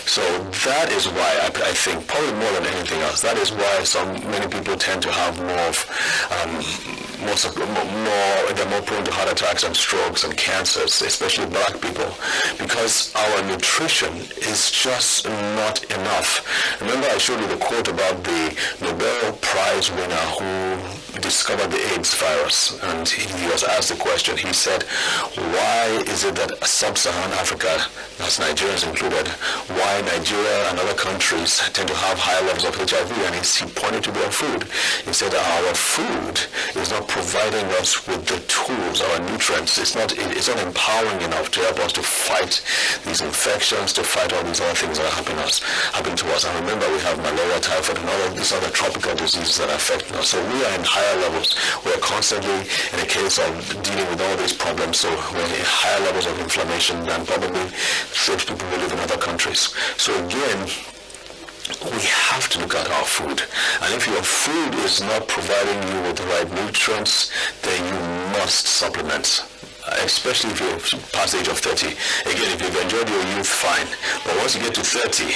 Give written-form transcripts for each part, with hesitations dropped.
So that is why I think, probably more than anything else, that is why many people tend to have more of, they're more prone to heart attacks and strokes and cancers, especially black people, because our nutrition is just not enough. Remember I showed you the quote about the Nobel Prize winner who discovered the AIDS virus, and he was asked the question. He said, why is it that sub-Saharan Africa, that's Nigerians included, why Nigeria and other countries tend to have higher levels of HIV? And he pointed to their food. He said our food is not providing us with the tools, our nutrients. It's not empowering enough to help us to fight these infections, to fight all these other things that happen to us. And remember, we have malaria, typhoid, and all of these other tropical diseases that affect us. So we are in higher levels. We're constantly in a case of dealing with all these problems. So we're in higher levels of inflammation than probably most people who live in other countries. So again, we have to look at our food. And if your food is not providing you with the right nutrients, then you must supplement. Especially if you're past the age of 30. Again, if you've enjoyed your youth, fine. But once you get to 30,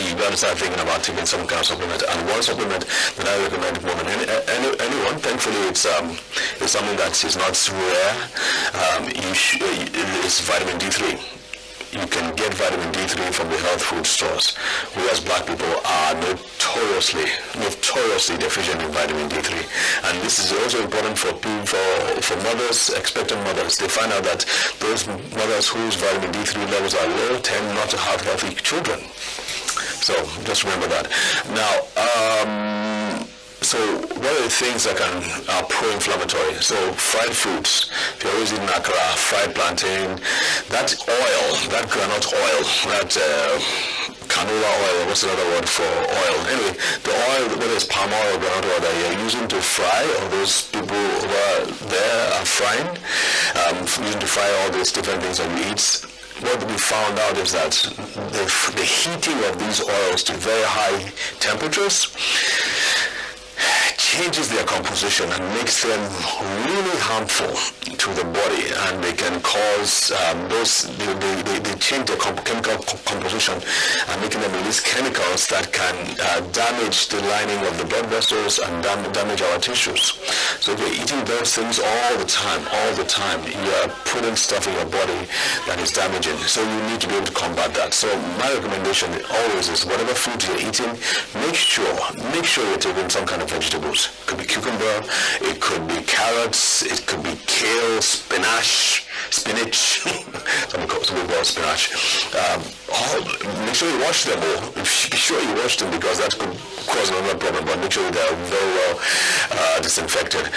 you've got to start thinking about taking some kind of supplement. And one supplement that I recommend more than anyone, thankfully it's something that is not rare. It's vitamin D3. You can get vitamin D3 from the health food stores. We as black people are notoriously deficient in vitamin D3. And this is also important for mothers, expectant mothers. They find out that those mothers whose vitamin D3 levels are low tend not to have healthy children. So just remember that. Now, so what are the things that are pro-inflammatory? So fried foods, if you're always eating akara, fried plantain, that oil, that groundnut oil, that canola oil, what's another word for oil? Anyway, the oil, whether it's palm oil or groundnut oil that you're using to fry, or those people who are there are frying, using to fry all these different things that you eat, what we found out is that the heating of these oils to very high temperatures changes their composition and makes them really harmful to the body, and they can cause they change their chemical composition and making them release chemicals that can damage the lining of the blood vessels and damage our tissues. So if you're eating those things all the time, you are putting stuff in your body that is damaging. So you need to be able to combat that. So my recommendation always is, whatever food you're eating, make sure you're taking some kind of vegetables. It could be cucumber, it could be carrots, it could be kale, spinach. Some people call it spinach. Make sure you wash them all. Be sure you wash them, because that could cause another problem, but make sure they're very well disinfected.